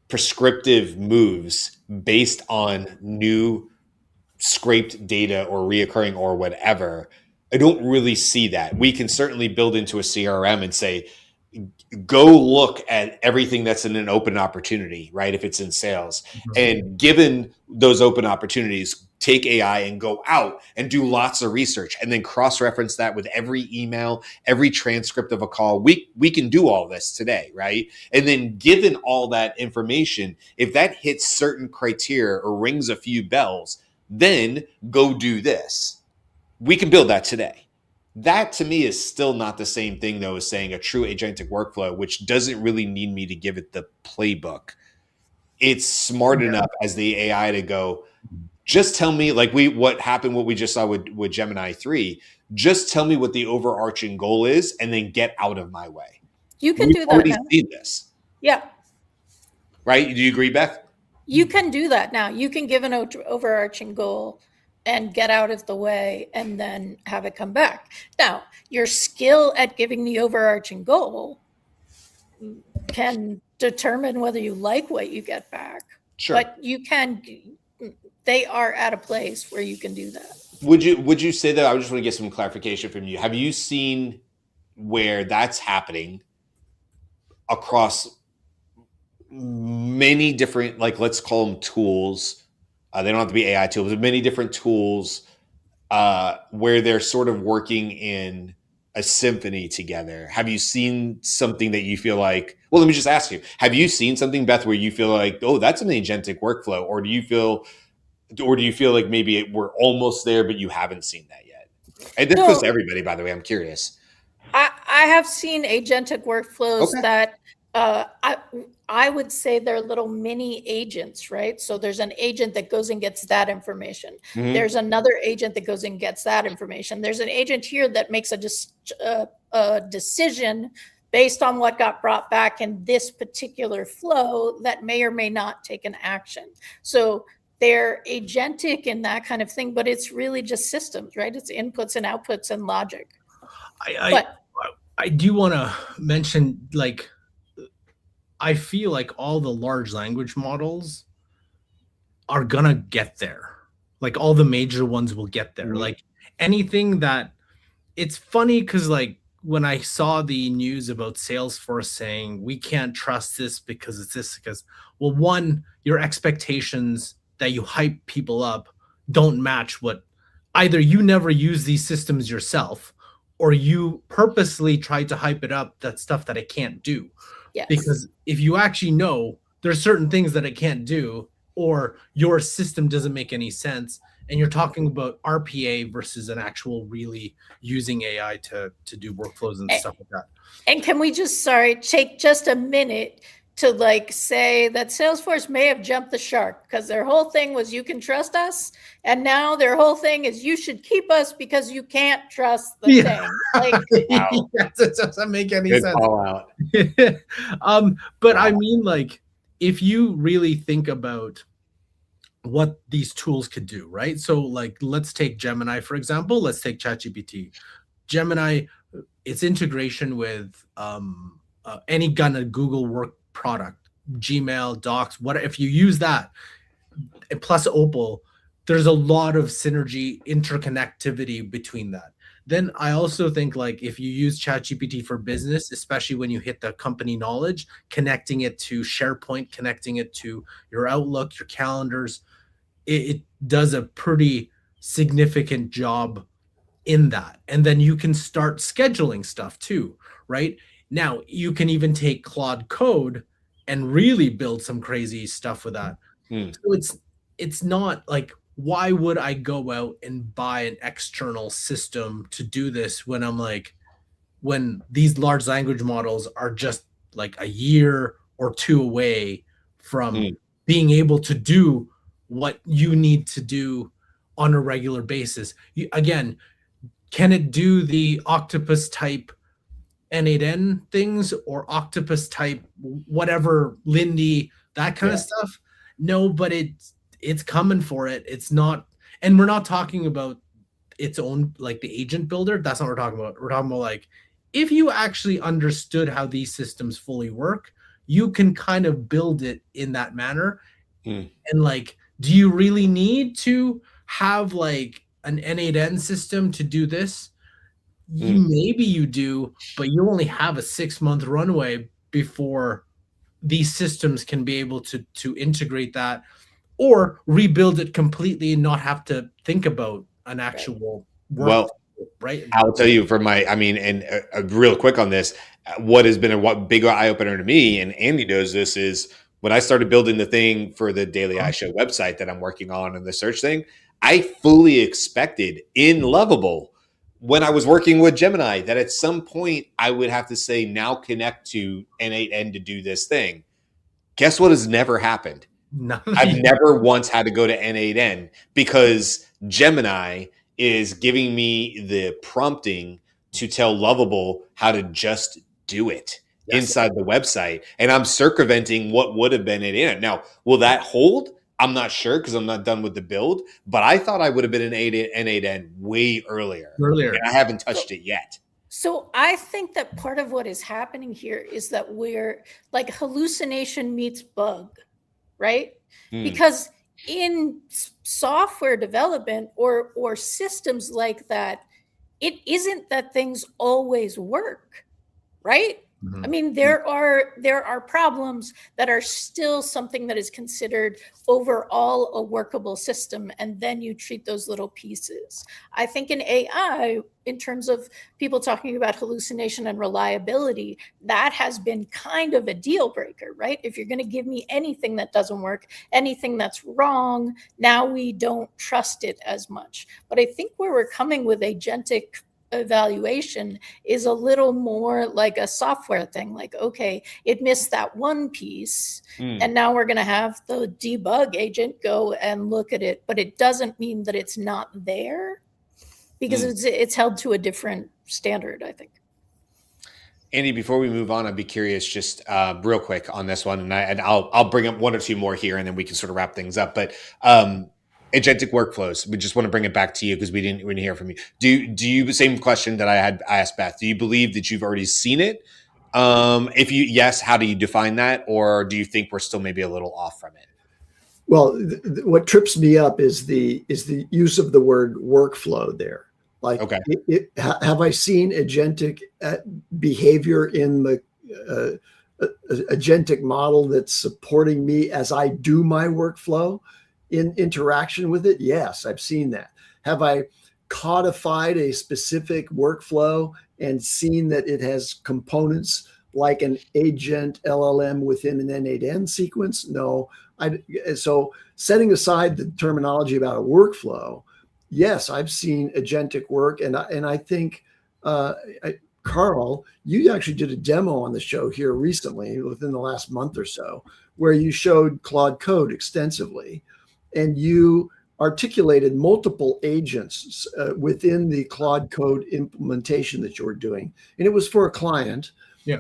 prescriptive moves based on new scraped data or reoccurring or whatever. I don't really see that. We can certainly build into a CRM and say, go look at everything that's in an open opportunity, right? If it's in sales, and given those open opportunities, take AI and go out and do lots of research and then cross-reference that with every email, every transcript of a call. We can do all this today, right? And then given all that information, if that hits certain criteria or rings a few bells, then go do this. We can build that today. That to me is still not the same thing, though, as saying a true agentic workflow, which doesn't really need me to give it the playbook. It's smart enough as the AI to go, just tell me, like what happened, what we just saw with Gemini 3, just tell me what the overarching goal is and then get out of my way. You can We've do that already now. seen this. Yeah. Right? Do you agree, Beth? You can do that now. You can give an overarching goal and get out of the way and then have it come back. Now, your skill at giving the overarching goal can determine whether you like what you get back. Sure. But they are at a place where you can do that. Would you say that? I just want to get some clarification from you. Have you seen where that's happening across many different, like, let's call them tools? They don't have to be AI tools, but many different tools where they're sort of working in a symphony together. Have you seen something that you feel like, well, let me just ask you, have you seen something, Beth, where you feel like, oh, that's an agentic workflow? Or do you feel like maybe we're almost there, but you haven't seen that yet? And this goes to everybody, by the way. I'm curious. I have seen agentic workflows that I would say they're little mini agents, right? So there's an agent that goes and gets that information. Mm-hmm. There's another agent that goes and gets that information. There's an agent here that makes a decision based on what got brought back in this particular flow that may or may not take an action. So they're agentic and that kind of thing, but it's really just systems, right? It's inputs and outputs and logic. I do want to mention, like, I feel like all the large language models are gonna get there. Like, all the major ones will get there. Mm-hmm. Like, anything that, it's funny because, like, when I saw the news about Salesforce saying we can't trust this because it's this, because, well, one, your expectations that you hype people up don't match what, either you never use these systems yourself or you purposely try to hype it up, that stuff that it can't do. Yes. Because if you actually know there's certain things that it can't do, or your system doesn't make any sense, and you're talking about RPA versus an actual really using AI to do workflows and stuff like that. And can we just, take just a minute to, like, say that Salesforce may have jumped the shark, because their whole thing was you can trust us, and now their whole thing is you should keep us because you can't trust the thing. Like, wow. It doesn't make any Good sense. Call out. But wow. I mean, like, if you really think about what these tools could do, right? So, like, let's take Gemini, for example. Let's take ChatGPT. Gemini, its integration with any kind of Google work product, Gmail, Docs, what if you use that plus Opal, there's a lot of synergy, interconnectivity between that. Then I also think, like, if you use ChatGPT for business, especially when you hit the company knowledge, connecting it to SharePoint, connecting it to your Outlook, your calendars, it does a pretty significant job in that. And then you can start scheduling stuff too, right? Now, you can even take Claude Code and really build some crazy stuff with that. So it's not like, why would I go out and buy an external system to do this when these large language models are just like a year or two away from being able to do what you need to do on a regular basis? Again, can it do the octopus type N8N things or octopus type whatever, Lindy, that kind of stuff? No, but it's coming for it. It's not, and we're not talking about its own, like, the agent builder. That's not what we're talking about. We're talking about, like, if you actually understood how these systems fully work, you can kind of build it in that manner. And, like, do you really need to have, like, an N8N system to do this? maybe you do, but you only have a 6-month runway before these systems can be able to integrate that or rebuild it completely and not have to think about an actual work, Well, right? I'll tell you from my, I mean, and real quick on this, what has been a big eye opener to me, and Andy knows this, is when I started building the thing for the Daily I Show website that I'm working on and the search thing, I fully expected in Lovable when I was working with Gemini that at some point I would have to say, now connect to N8N to do this thing. Guess what has never happened? I've never once had to go to N8N because Gemini is giving me the prompting to tell Lovable how to just do it inside the website. And I'm circumventing what would have been N8N. Now, will that hold? I'm not sure because I'm not done with the build, but I thought I would have been in N8N way earlier. And I haven't touched it yet. So I think that part of what is happening here is that we're like hallucination meets bug, right? Because in software development or systems like that, it isn't that things always work, right? I mean, there are problems that are still something that is considered overall a workable system, and then you treat those little pieces. I think in AI, in terms of people talking about hallucination and reliability, that has been kind of a deal breaker, right? If you're going to give me anything that doesn't work, anything that's wrong, now we don't trust it as much. But I think where we're coming with agentic evaluation is a little more like a software thing, like, okay, it missed that one piece, and now we're going to have the debug agent go and look at it, but it doesn't mean that it's not there because it's held to a different standard, I think. Andy, before we move on, I'd be curious just real quick on this one, and I'll bring up one or two more here, and then we can sort of wrap things up. But agentic workflows, we just want to bring it back to you because we didn't hear from you. Do you, same question that I asked Beth, do you believe that you've already seen it? If yes, how do you define that? Or do you think we're still maybe a little off from it? Well, what trips me up is the use of the word workflow there. Like, okay, have I seen agentic behavior in the agentic model that's supporting me as I do my workflow in interaction with it? Yes, I've seen that. Have I codified a specific workflow and seen that it has components like an agent LLM within an N8N sequence? No. So setting aside the terminology about a workflow, yes, I've seen agentic work, and I think Karl, you actually did a demo on the show here recently, within the last month or so, where you showed Claude Code extensively, and you articulated multiple agents within the Claude Code implementation that you were doing, and it was for a client. Yeah,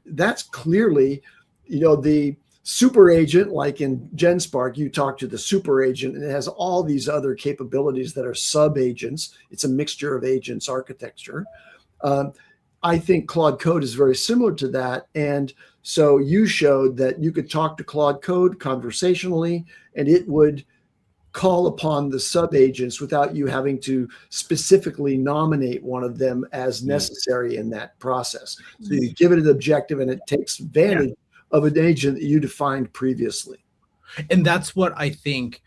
that's clearly, the super agent, like in GenSpark, you talk to the super agent and it has all these other capabilities that are sub agents. It's a mixture of agents architecture. I think Claude Code is very similar to that. And so you showed that you could talk to Claude Code conversationally and it would call upon the sub agents without you having to specifically nominate one of them as necessary in that process. So you give it an objective and it takes advantage of an agent that you defined previously. And that's what I think,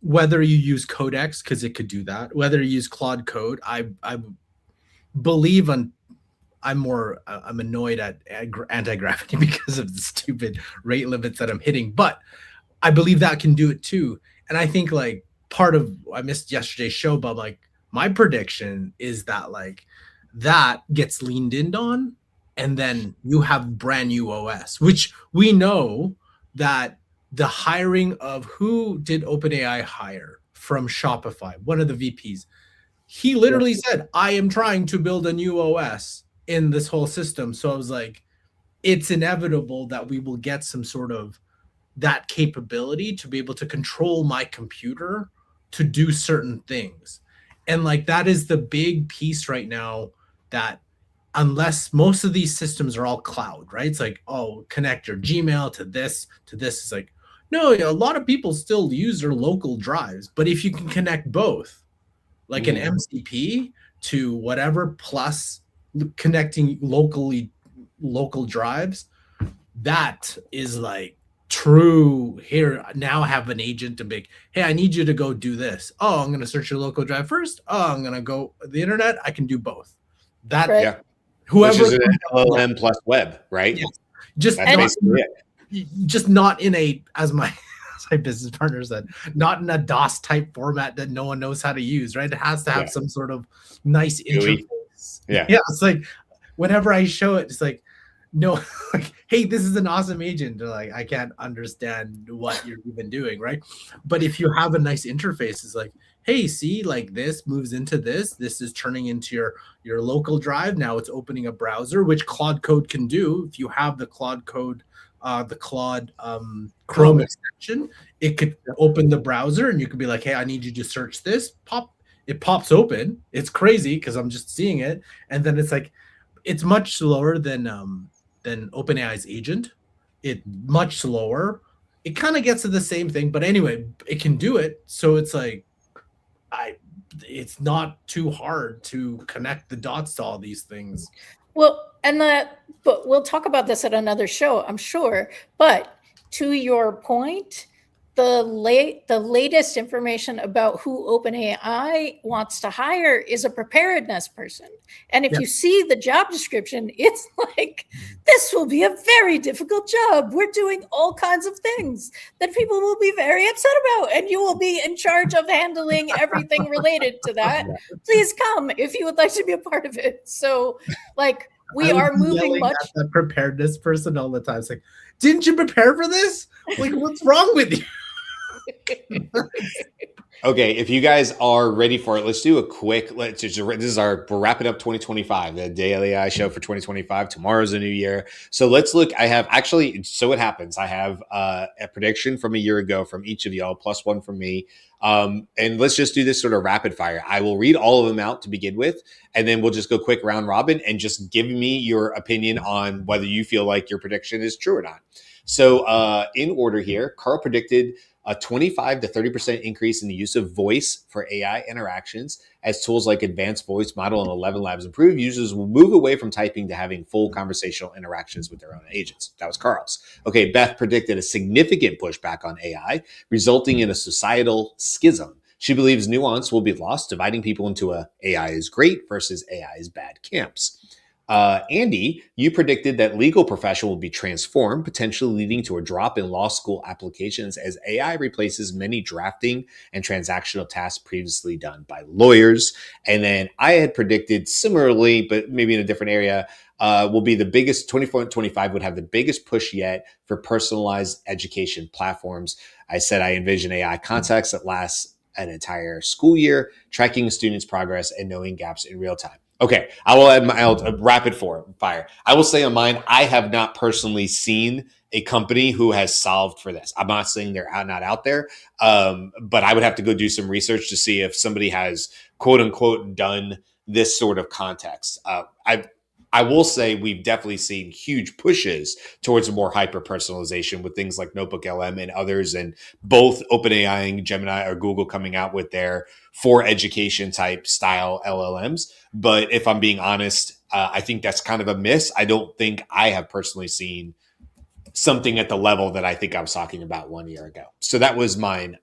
whether you use Codex, because it could do that, whether you use Claude Code, I believe I'm annoyed at anti-gravity because of the stupid rate limits that I'm hitting, but I believe that can do it too. And I think like part of, I missed yesterday's show, but like my prediction is that like that gets leaned in on, and then you have brand new OS, which we know that the hiring of, who did OpenAI hire from Shopify, one of the VPs, he literally said, I am trying to build a new OS in this whole system. So I was like, it's inevitable that we will get some sort of that capability to be able to control my computer to do certain things. And like, that is the big piece right now, that unless most of these systems are all cloud, right? It's like, oh, connect your Gmail to this. It's like, no, a lot of people still use their local drives. But if you can connect both, like an MCP to whatever plus connecting local drives, that is like true. Here now I have an agent to make, hey, I need you to go do this. Oh, I'm going to search your local drive first. Oh, I'm going to go the internet. I can do both. That Right. Yeah. whoever Which is an LLM plus web, right? Yes. Just That's basically it. just not in a, as my business partner said, not in a DOS type format that no one knows how to use, right? It has to have some sort of nice interface. Yeah. It's like whenever I show it, it's like, no, like, hey, this is an awesome agent. They're like, I can't understand what you're even doing, right? But if you have a nice interface, it's like, hey, see, like this moves into this. This is turning into your local drive. Now it's opening a browser, which Claude Code can do. If you have the Claude Code, the Claude Chrome extension, it could open the browser, and you could be like, hey, I need you to search this. It pops open. It's crazy because I'm just seeing it, and then it's like, it's much slower than OpenAI's agent. It much slower. It kind of gets to the same thing, but anyway, it can do it. So it's like, it's not too hard to connect the dots to all these things. Well, but we'll talk about this at another show, I'm sure. But to your point, the latest information about who OpenAI wants to hire is a preparedness person. And if you see the job description, it's like, this will be a very difficult job. We're doing all kinds of things that people will be very upset about, and you will be in charge of handling everything related to that. Please come if you would like to be a part of it. So, like, we are moving much. At that preparedness person all the time. It's like, didn't you prepare for this? Like, what's wrong with you? Okay, if you guys are ready for it, let's do a quick. We're wrapping up 2025, the Daily AI show for 2025. Tomorrow's a new year, so let's look. I have actually, so it happens. I have a prediction from a year ago from each of y'all, plus one from me. And let's just do this sort of rapid fire. I will read all of them out to begin with, and then we'll just go quick round robin and just give me your opinion on whether you feel like your prediction is true or not. So in order here, Karl predicted a 25 to 30% increase in the use of voice for AI interactions as tools like advanced voice model and 11 Labs improve. Users will move away from typing to having full conversational interactions with their own agents. That was Karl's. Okay, Beth predicted a significant pushback on AI, resulting in a societal schism. She believes nuance will be lost, dividing people into a AI is great versus AI is bad camps. Andy, you predicted that legal profession will be transformed, potentially leading to a drop in law school applications as AI replaces many drafting and transactional tasks previously done by lawyers. And then I had predicted similarly, but maybe in a different area, will be the biggest. 24-25 would have the biggest push yet for personalized education platforms. I said I envision AI contacts that last an entire school year, tracking students' progress and knowing gaps in real time. Okay, I will add my rapid fire. I will say on mine, I have not personally seen a company who has solved for this. I'm not saying they're not out there, but I would have to go do some research to see if somebody has quote unquote done this sort of context. I will say we've definitely seen huge pushes towards a more hyper personalization with things like Notebook LM and others, and both OpenAI and Gemini or Google coming out with their for education type style LLMs. But if I'm being honest, I think that's kind of a miss. I don't think I have personally seen something at the level that I think I was talking about 1 year ago. So that was mine.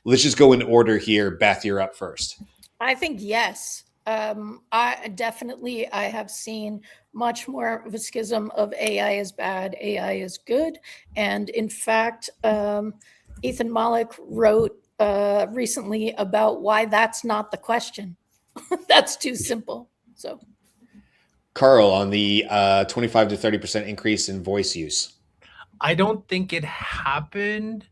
Let's just go in order here. Beth, you're up first. I think yes. I have seen much more of a schism of AI is bad, AI is good. And in fact, Ethan Malik wrote recently about why that's not the question. That's too simple. So, Karl, on the 25 to 30% increase in voice use. I don't think it happened,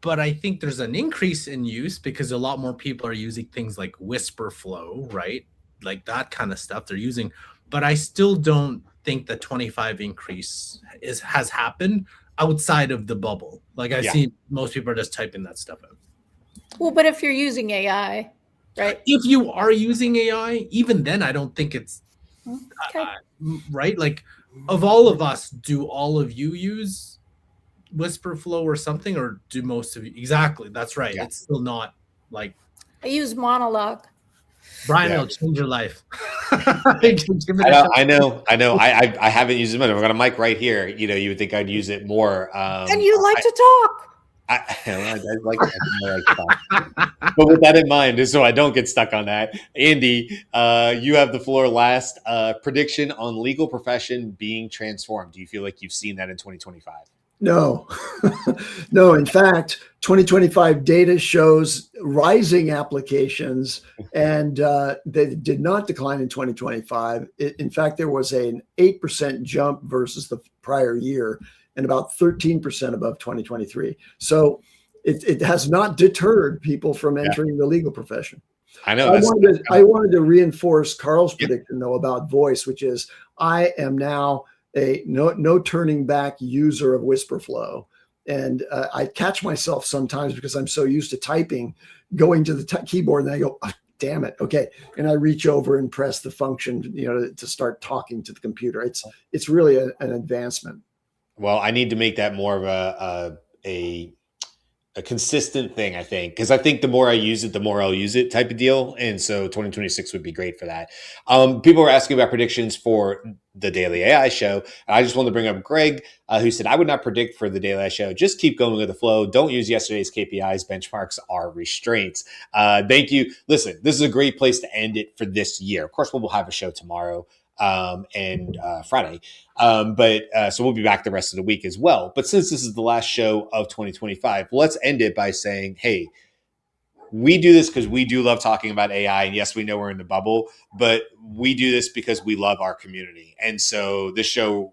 but I think there's an increase in use because a lot more people are using things like Whisper Flow, right? Like that kind of stuff they're using. But I still don't think the 25 increase has happened outside of the bubble. Like I see most people are just typing that stuff out. Well, but if you're using AI, right? If you are using AI, even then, I don't think it's right. Like of all of us, do all of you use Whisper Flow or something, or do most of you? Exactly, that's right. It's still not like I use Monologue. Brian, Yeah. it'll change your life. I know. I haven't used it much. I've got a mic right here. You would think I'd use it more. And you like to talk. I like that. But with that in mind, so I don't get stuck on that, Andy, you have the floor last. Prediction on legal profession being transformed. Do you feel like you've seen that in 2025? No, no. In fact, 2025 data shows rising applications, and they did not decline in 2025. In fact, there was an 8% jump versus the prior year, and about 13% above 2023. So it has not deterred people from entering the legal profession. I know. I wanted to reinforce Karl's prediction, though, about voice, which is I am now a no turning back user of WhisperFlow. And I catch myself sometimes because I'm so used to typing, going to the keyboard, and I go, oh, damn it. Okay. And I reach over and press the function, to start talking to the computer. It's really an advancement. Well, I need to make that more of a consistent thing, I think, because I think the more I use it, the more I'll use it type of deal. And so 2026 would be great for that. People were asking about predictions for the Daily AI show. I just wanted to bring up Greg, who said, I would not predict for the Daily AI show. Just keep going with the flow. Don't use yesterday's KPIs. Benchmarks are restraints. Thank you. Listen, this is a great place to end it for this year. Of course, we'll have a show tomorrow and Friday. So we'll be back the rest of the week as well. But since this is the last show of 2025, let's end it by saying, hey, we do this because we do love talking about AI. And yes, we know we're in the bubble, but we do this because we love our community. And so this show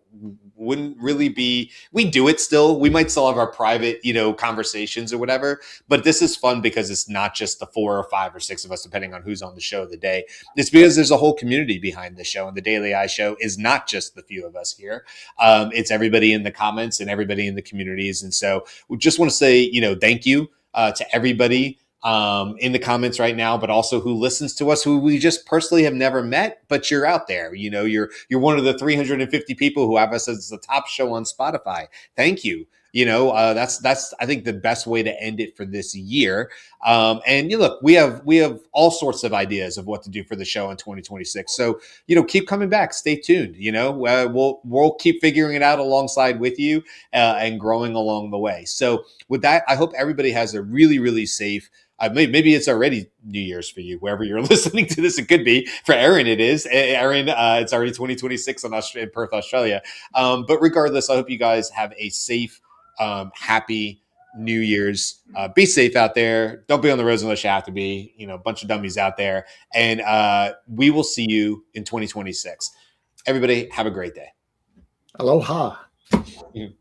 wouldn't really be, we do it still. We might still have our private, conversations or whatever, but this is fun because it's not just the 4 or 5 or 6 of us, depending on who's on the show of the day. It's because there's a whole community behind the show, and the Daily AI show is not just the few of us here. It's everybody in the comments and everybody in the communities. And so we just want to say, thank you to everybody in the comments right now, but also who listens to us, who we just personally have never met, but you're out there. You're one of the 350 people who have us as the top show on Spotify. Thank you. That's I think the best way to end it for this year. And look, we have all sorts of ideas of what to do for the show in 2026. So keep coming back. Stay tuned. We'll keep figuring it out alongside with you and growing along the way. So with that, I hope everybody has a really, really safe. Maybe it's already New Year's for you, wherever you're listening to this. It could be. For Aaron, it is. Aaron, it's already 2026 in Perth, Australia. But regardless, I hope you guys have a safe, happy New Year's. Be safe out there. Don't be on the roads unless you have to be. A bunch of dummies out there. And we will see you in 2026. Everybody, have a great day. Aloha. Mm-hmm.